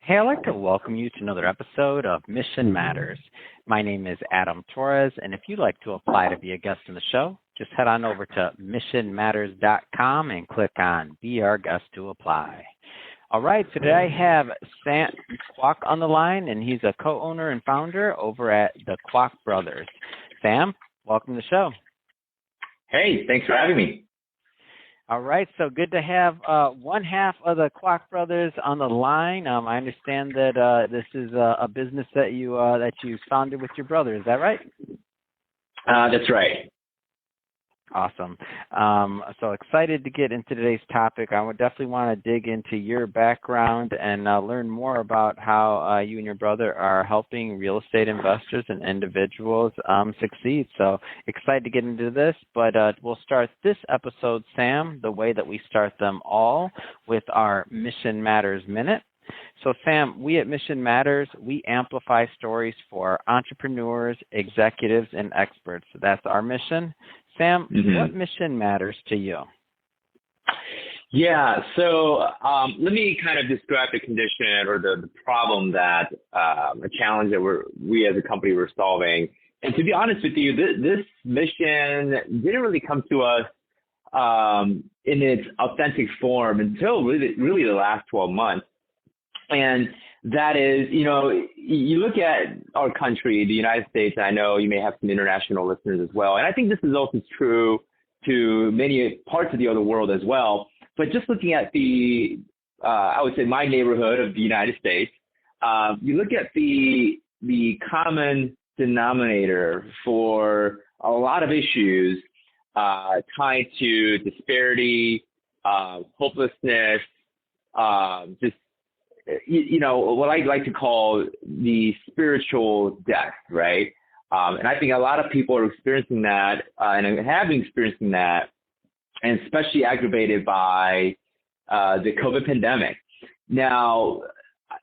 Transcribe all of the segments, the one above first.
Hey, I'd like to welcome you to another episode of Mission Matters. My name is Adam Torres, and if you'd like to apply to be a guest on the show, just head on over to missionmatters.com and click on Be Our Guest to apply. All right, so today I have Sam Kwok on the line, and he's a co-owner and founder over at the Kwok Brothers. Sam, welcome to the show. Hey, thanks for having me. All right, so good to have one half of the Kwok Brothers on the line. I understand that this is a business that you founded with your brother. Is that right? That's right. Awesome. So excited to get into today's topic. I would definitely want to dig into your background and learn more about how you and your brother are helping real estate investors and individuals succeed. So excited to get into this, but we'll start this episode, Sam, the way that we start them all, with our Mission Matters Minute. So, Sam, we at Mission Matters, we amplify stories for entrepreneurs, executives, and experts. So that's our mission. Sam, What mission matters to you? Yeah, so let me kind of describe the condition or the problem that a challenge that we as a company were solving. And to be honest with you, this mission didn't really come to us in its authentic form until really the last 12 months. And that is, you look at our country, the United States, I know you may have some international listeners as well. And I think this is also true to many parts of the other world as well. But just looking at I would say my neighborhood of the United States, you look at the common denominator for a lot of issues tied to disparity, hopelessness, just what I like to call the spiritual death, right? And I think a lot of people are experiencing that and have been experiencing that, and especially aggravated by the COVID pandemic. Now,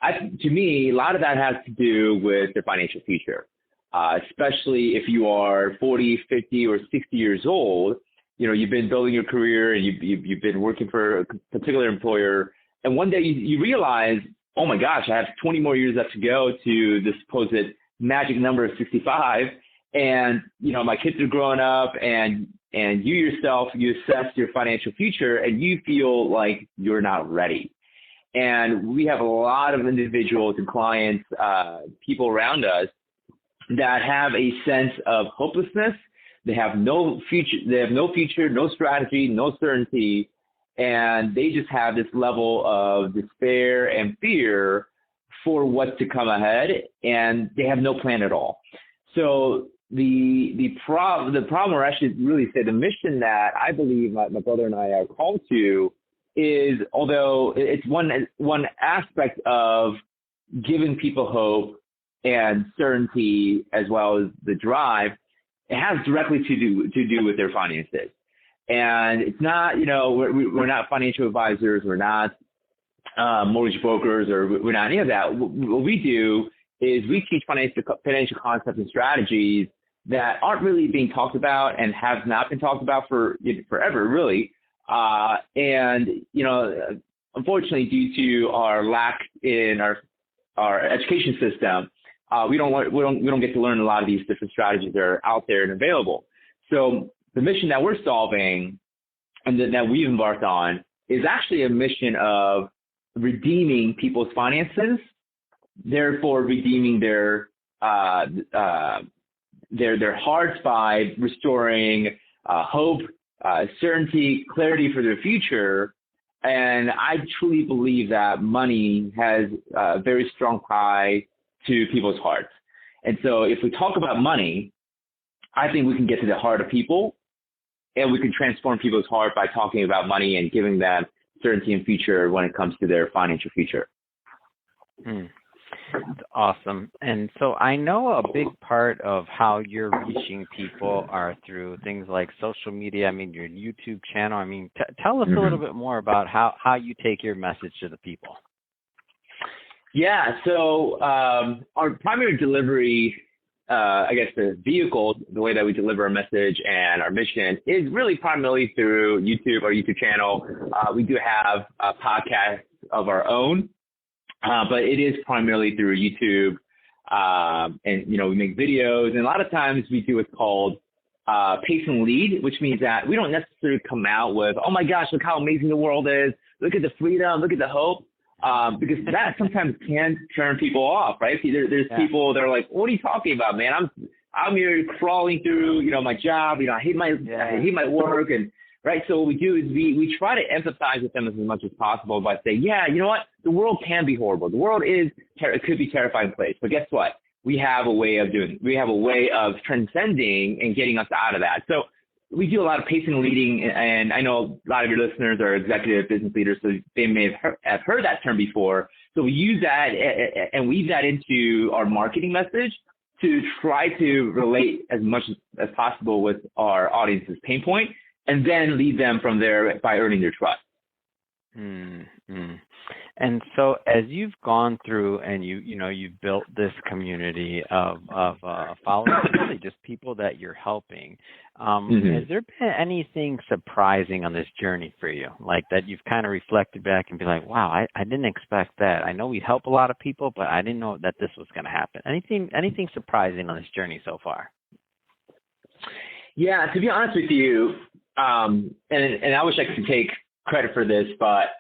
to me, a lot of that has to do with their financial future, especially if you are 40, 50, or 60 years old. You've been building your career and you've been working for a particular employer. And one day you realize, oh my gosh, I have 20 more years left to go to this supposed magic number of 65. And, my kids are growing up and you yourself, you assess your financial future and you feel like you're not ready. And we have a lot of individuals and clients, people around us that have a sense of hopelessness. They have no future, no strategy, no certainty. And they just have this level of despair and fear for what's to come ahead, and they have no plan at all. So the problem, or I should really say the mission that I believe my brother and I are called to is, although it's one aspect of giving people hope and certainty as well as the drive, it has directly to do with their finances. And it's not, we're not financial advisors, we're not mortgage brokers, or we're not any of that. What we do is we teach financial concepts and strategies that aren't really being talked about and have not been talked about forever, really. And unfortunately, due to our lack in our education system, we don't get to learn a lot of these different strategies that are out there and available. So the mission that we're solving and that we've embarked on is actually a mission of redeeming people's finances, therefore redeeming their hearts by restoring hope, certainty, clarity for their future. And I truly believe that money has a very strong tie to people's hearts. And so if we talk about money, I think we can get to the heart of people, and we can transform people's heart by talking about money and giving them certainty and future when it comes to their financial future. That's awesome. And so I know a big part of how you're reaching people are through things like social media. I mean, your YouTube channel. Tell us a little bit more about how you take your message to the people. Yeah, so our primary delivery, the vehicle, the way that we deliver our message and our mission is really primarily through YouTube, our YouTube channel. We do have podcasts of our own. but it is primarily through YouTube. And, we make videos. And a lot of times we do what's called pace and lead, which means that we don't necessarily come out with, oh my gosh, look how amazing the world is. Look at the freedom. Look at the hope. Because that sometimes can turn people off, right? There's people that are like, what are you talking about, man? I'm here crawling through, my job. I hate my work. And right. So what we do is we try to empathize with them as much as possible by saying, yeah, you know what? The world can be horrible. The world it could be a terrifying place. But guess what? We have a way of transcending and getting us out of that. So we do a lot of pacing and leading, and I know a lot of your listeners are executive business leaders, so they may have heard that term before. So we use that and weave that into our marketing message to try to relate as much as possible with our audience's pain point, and then lead them from there by earning their trust. Mm-hmm. And so as you've gone through and you've built this community of followers, really just people that you're helping, has there been anything surprising on this journey for you? Like that you've kind of reflected back and be like, wow, I didn't expect that. I know we help a lot of people, but I didn't know that this was going to happen. Anything surprising on this journey so far? Yeah, to be honest with you, and I wish I could take credit for this, but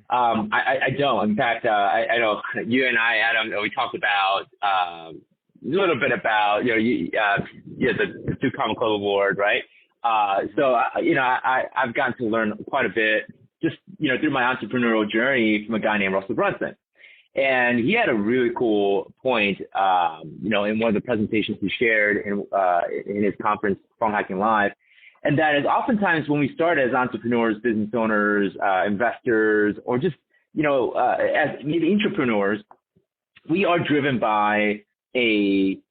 I don't. In fact, I know you and I, Adam, we talked about a little bit about the Two Common Club Award, right? So I've gotten to learn quite a bit just through my entrepreneurial journey from a guy named Russell Brunson, and he had a really cool point, in one of the presentations he shared in his conference, Phone Hacking Live. And that is oftentimes when we start as entrepreneurs, business owners, investors, or just, as maybe entrepreneurs, we are driven by an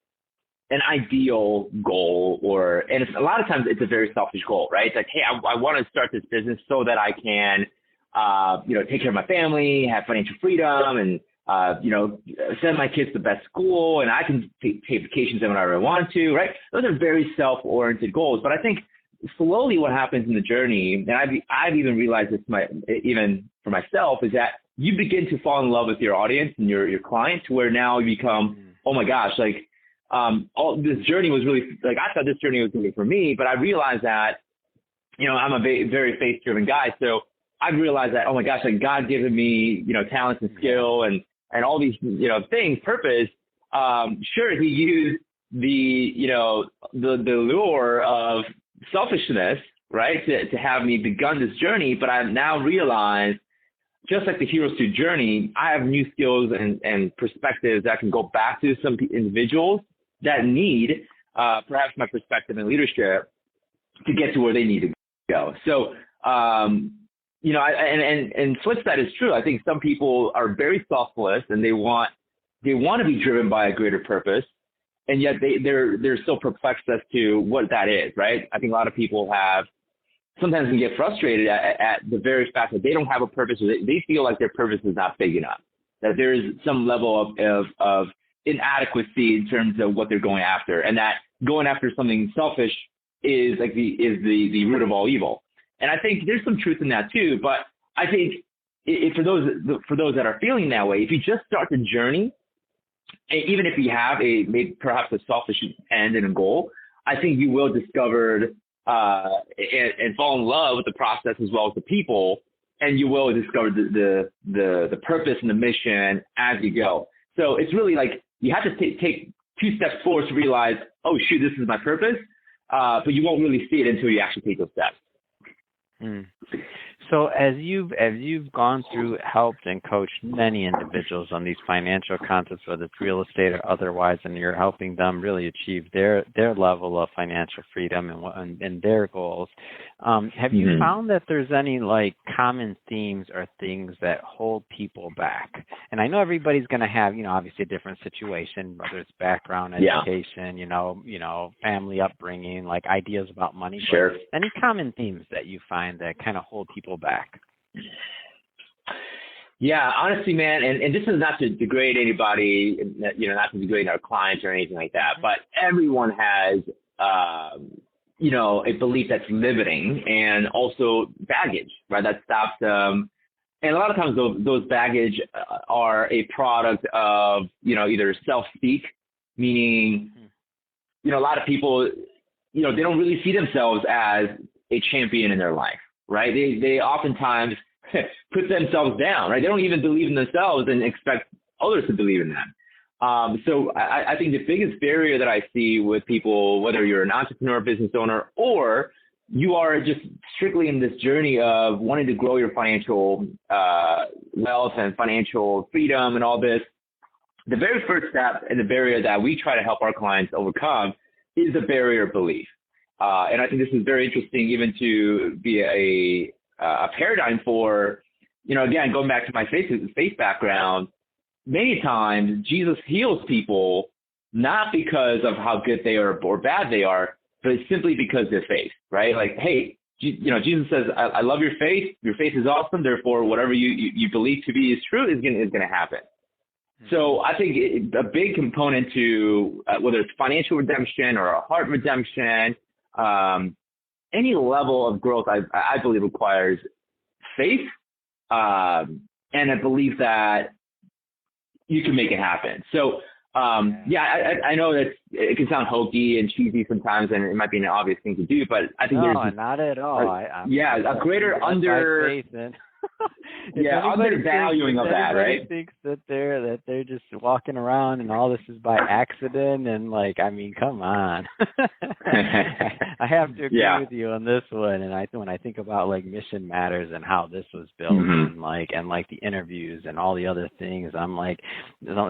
ideal goal, and a lot of times it's a very selfish goal, right? It's like, hey, I want to start this business so that I can, take care of my family, have financial freedom, and, send my kids to the best school, and I can take vacations whenever I want to, right? Those are very self-oriented goals. But I think slowly what happens in the journey, and I've even realized this even for myself, is that you begin to fall in love with your audience and your client, to where now you become, oh my gosh, like all this journey was really, like, I thought this journey was going to be for me, but I realized that, I'm a very faith-driven guy. So I've realized that, oh my gosh, like God given me, talents and skill and all these, things, purpose. Sure, he used the lure of selfishness, right, to have me begun this journey. But I've now realized, just like the Hero's Journey, I have new skills and perspectives that can go back to some individuals that need perhaps my perspective and leadership to get to where they need to go. So, and flip side is true. I think some people are very selfless and they want to be driven by a greater purpose, and yet they're still perplexed as to what that is, right? I think a lot of people sometimes can get frustrated at the very fact that they don't have a purpose, or they feel like their purpose is not big enough, that there is some level of inadequacy in terms of what they're going after, and that going after something selfish is like the root of all evil. And I think there's some truth in that too. But I think for those that are feeling that way, if you just start the journey, even if you have perhaps a selfish end and a goal, I think you will discover and fall in love with the process as well as the people, and you will discover the purpose and the mission as you go. So it's really like you have to take 2 steps forward to realize, oh shoot, this is my purpose, but you won't really see it until you actually take those steps. So as you've gone through, helped and coached many individuals on these financial concepts, whether it's real estate or otherwise, and you're helping them really achieve their level of financial freedom and their goals, have you found that there's any like common themes or things that hold people back? And I know everybody's going to have, obviously a different situation, whether it's background, education, family upbringing, like ideas about money. Sure. Any common themes that you find that kind of hold people back? Yeah, honestly, man, and this is not to degrade anybody, not to degrade our clients or anything like that, but everyone has, a belief that's limiting and also baggage, right? That stops them And a lot of times those baggage are a product of, either self-speak, meaning, a lot of people, they don't really see themselves as a champion in their life, right? They oftentimes put themselves down, right? They don't even believe in themselves and expect others to believe in them. So I think the biggest barrier that I see with people, whether you're an entrepreneur, business owner, or you are just strictly in this journey of wanting to grow your financial wealth and financial freedom and all this, the very first step and the barrier that we try to help our clients overcome is the barrier of belief. And I think this is very interesting even to be a paradigm for, again, going back to my faith background, many times Jesus heals people not because of how good they are or bad they are, but it's simply because of their faith, right? Like, hey, Jesus says, I love your faith. Your faith is awesome. Therefore, whatever you believe to be is true is going to happen. So I think a big component to whether it's financial redemption or a heart redemption, any level of growth, I believe requires faith and a belief that you can make it happen. So, I know that it can sound hokey and cheesy sometimes, and it might be an obvious thing to do, but I think there's not at all. a greater undervaluing of that, right? Thinks that they're just walking around and all this is by accident, and come on. I have to agree with you on this one. And when I think about Mission Matters and how this was built, and the interviews and all the other things, I'm like,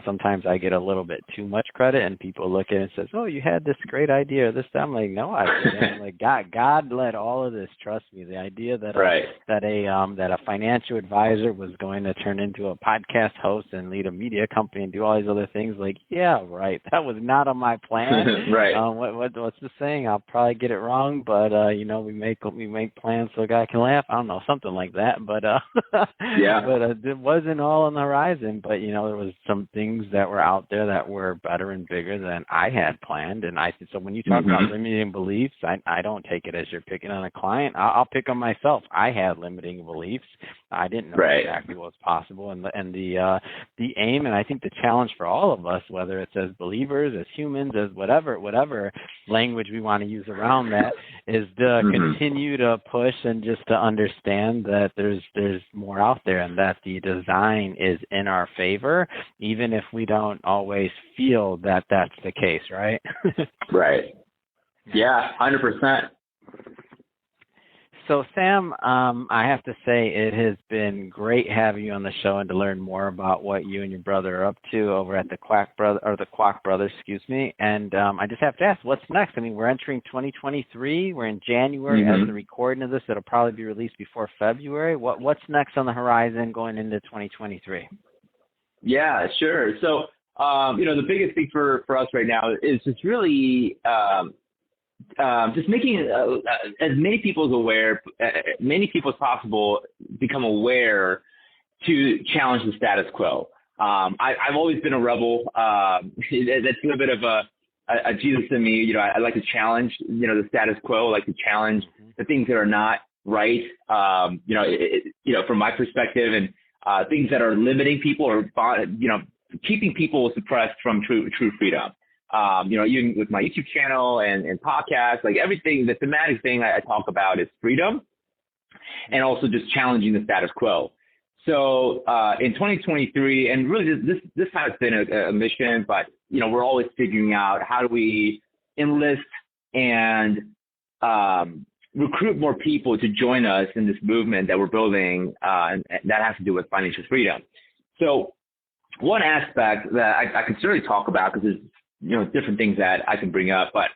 sometimes I get a little bit too much credit, and people look at it and says, "Oh, you had this great idea this time." I'm like, no, I didn't. God led all of this. Trust me. The idea that a financial advisor was going to turn into a podcast host and lead a media company and do all these other things, that was not on my plan. Right. What's the saying? I'll probably get it wrong, but we make plans so a guy can laugh. I don't know, something like that. But but it wasn't all on the horizon. But there was some things that were out there that were better and bigger than I had planned. And so when you talk about limiting beliefs, I don't take it as you're picking on a client. I'll pick on myself. I had limiting beliefs. I didn't know exactly what was possible, and the aim, and I think the challenge for all of us, whether it's as believers, as humans, as whatever language we want to use around that, is to continue to push and just to understand that there's more out there, and that the design is in our favor, even if we don't always feel that that's the case, right? Right. Yeah, 100%. So, Sam, I have to say it has been great having you on the show and to learn more about what you and your brother are up to over at the Kwak Brothers, excuse me. And I just have to ask, what's next? I mean, we're entering 2023. We're in January. As the recording of this, it'll probably be released before February. What's next on the horizon going into 2023? Yeah, sure. So, the biggest thing for us right now is just really just making as many people as possible become aware to challenge the status quo. I've always been a rebel. That's a little bit of a Jesus in me. I like to challenge, the status quo. I like to challenge the things that are not right. From my perspective, and things that are limiting people or keeping people suppressed from true freedom. Even with my YouTube channel and podcasts, everything, the thematic thing I talk about is freedom and also just challenging the status quo. So in 2023, and really this has been a mission, but, we're always figuring out how do we enlist and recruit more people to join us in this movement that we're building, and that has to do with financial freedom. So one aspect that I can certainly talk about, because there's different things that I can bring up, but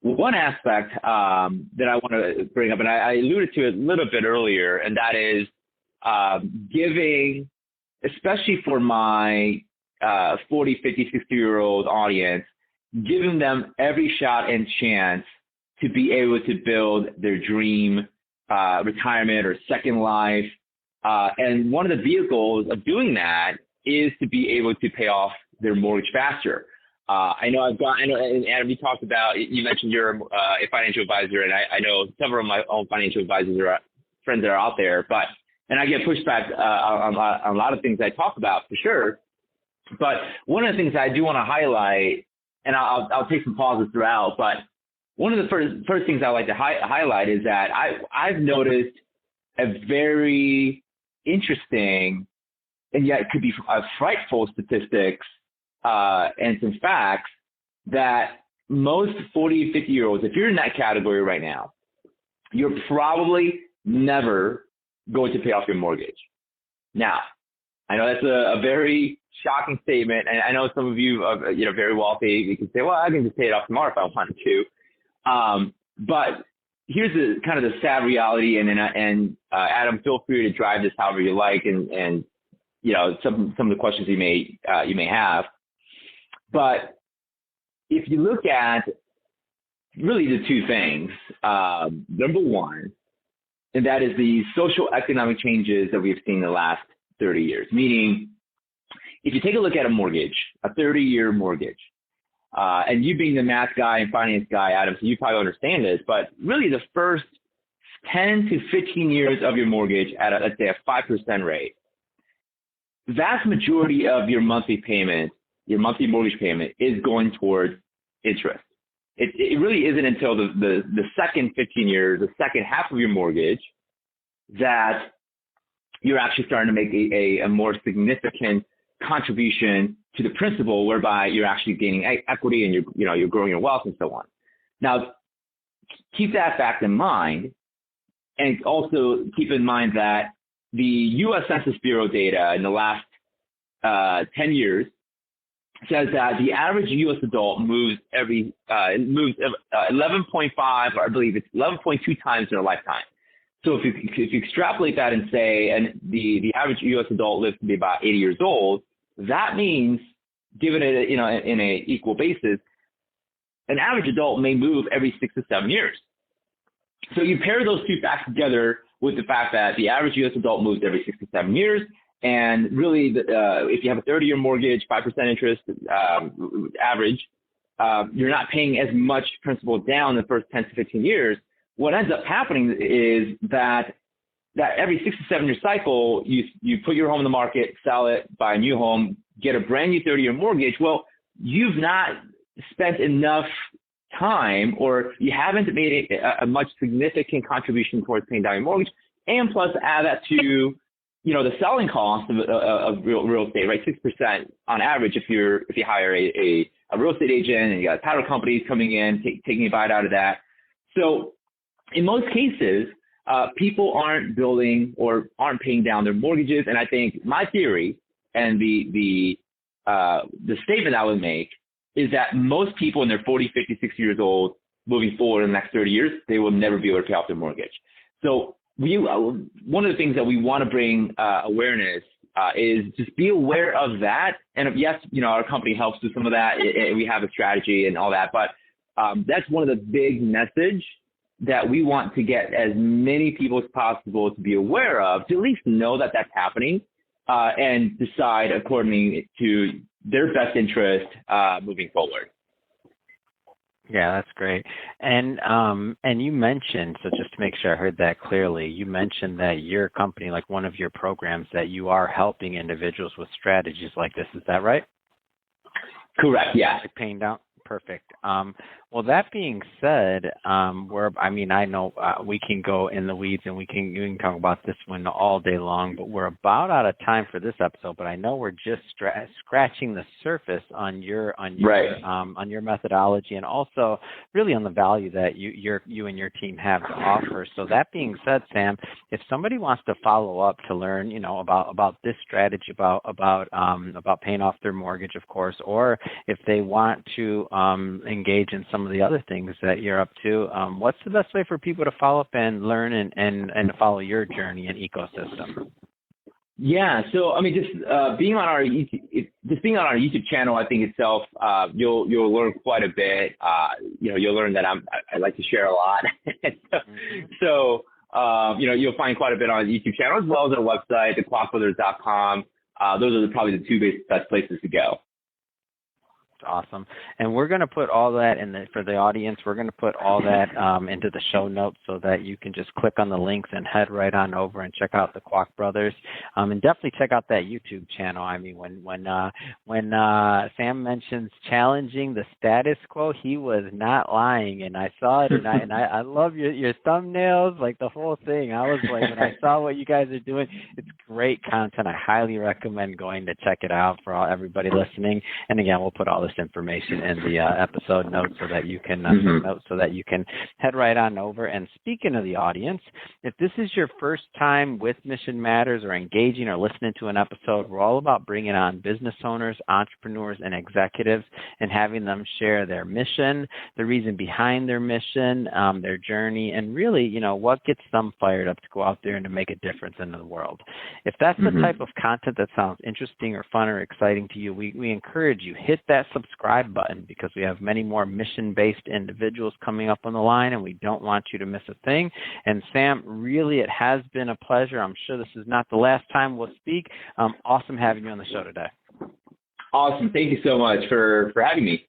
one aspect that I want to bring up, and I alluded to it a little bit earlier, and that is giving, especially for my 40, 50, 60-year-old audience, giving them every shot and chance to be able to build their dream retirement or second life. And one of the vehicles of doing that is to be able to pay off their mortgage faster. I know, and Adam, you talked about, you mentioned you're a financial advisor, and I know several of my own financial advisors are friends that are out there, but and I get pushback on a lot of things I talk about for sure. But one of the things I do want to highlight, and I'll take some pauses throughout, but one of the first things I like to highlight is that I've noticed a very interesting and yet it could be frightful statistics and some facts that most 40, 50-year-olds, if you're in that category right now, you're probably never going to pay off your mortgage. Now, I know that's a very shocking statement, and I know some of you are very wealthy. You can say, well, I can just pay it off tomorrow if I wanted to. But here's the kind of the sad reality, and Adam, feel free to drive this however you like, and some of the questions you may have. But if you look at really the two things, number one, and that is the social economic changes that we've seen in the last 30 years. Meaning, if you take a look at a mortgage, a 30-year mortgage, and you being the math guy and finance guy, Adam, so you probably understand this, but really the first 10 to 15 years of your mortgage at, let's say, a 5% rate, vast majority of your monthly payment, your monthly mortgage payment, is going towards interest. It really isn't until the second 15 years, the second half of your mortgage, that you're actually starting to make a more significant contribution to the principal, whereby you're actually gaining equity and you're growing your wealth and so on. Now, keep that fact in mind, and also keep in mind that the U.S. Census Bureau data in the last 10 years says that the average U.S. adult moves 11.5, or I believe it's 11.2 times in their lifetime. So if you extrapolate that and say, and the average U.S. adult lives to be about 80 years old, that means, given it in a equal basis, an average adult may move every 6 to 7 years. So you pair those two facts together with the fact that the average U.S. adult moves every 6 to 7 years, and really, if you have a 30-year mortgage, 5% interest average, you're not paying as much principal down the first 10 to 15 years. What ends up happening is that every 6 to 7 year cycle, you put your home in the market, sell it, buy a new home, get a brand new 30-year mortgage. Well, you've not spent enough time, or you haven't made a much significant contribution towards paying down your mortgage, and plus add that to the selling cost of real estate, right? 6% on average if you hire a real estate agent, and you got title companies coming in, taking a bite out of that. So in most cases, people aren't building or aren't paying down their mortgages. And I think my theory and the statement I would make is that most people in their 40, 50, 60 years old, moving forward in the next 30 years, they will never be able to pay off their mortgage. So one of the things that we want to bring awareness is just be aware of that. And yes, our company helps with some of that. We have a strategy and all that, but that's one of the big message that we want to get as many people as possible to be aware of, to at least know that that's happening, and decide accordingly to their best interest moving forward. Yeah, that's great. And you mentioned, so just to make sure I heard that clearly, you mentioned that your company, like one of your programs, that you are helping individuals with strategies like this. Is that right? Correct. Yeah. Like paying down. Perfect. Well, that being said, I know we can go in the weeds and we can talk about this one all day long, but we're about out of time for this episode. But I know we're just scratching the surface on your methodology, and also really on the value that you and your team have to offer. So that being said, Sam, if somebody wants to follow up to learn, about this strategy, about paying off their mortgage, of course, or if they want to engage in some of the other things that you're up to, what's the best way for people to follow up and learn and to follow your journey and ecosystem? Yeah, so just being on our YouTube channel, I think itself, you'll learn quite a bit. You'll learn that I like to share a lot. So you'll find quite a bit on the YouTube channel, as well as our website, theklocbrothers.com. Those are probably the two best places to go. awesome. And we're going to put all that for the audience. We're going to put all that into the show notes so that you can just click on the links and head right on over and check out the Kwok Brothers. And definitely check out that YouTube channel. I mean, when Sam mentions challenging the status quo, he was not lying, and I saw it, and I love your thumbnails, like the whole thing. I was like, when I saw what you guys are doing, it's great content. I highly recommend going to check it out for everybody listening. And again, we'll put all this information in the episode notes so that you can head right on over. And speaking of the audience, if this is your first time with Mission Matters or engaging or listening to an episode, we're all about bringing on business owners, entrepreneurs, and executives and having them share their mission, the reason behind their mission, their journey, and really, what gets them fired up to go out there and to make a difference in the world. If that's the type of content that sounds interesting or fun or exciting to you, we encourage you, hit that subscribe button, because we have many more mission-based individuals coming up on the line, and we don't want you to miss a thing. And Sam, really, it has been a pleasure. I'm sure this is not the last time we'll speak. Awesome having you on the show today. Awesome. Thank you so much for having me.